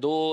2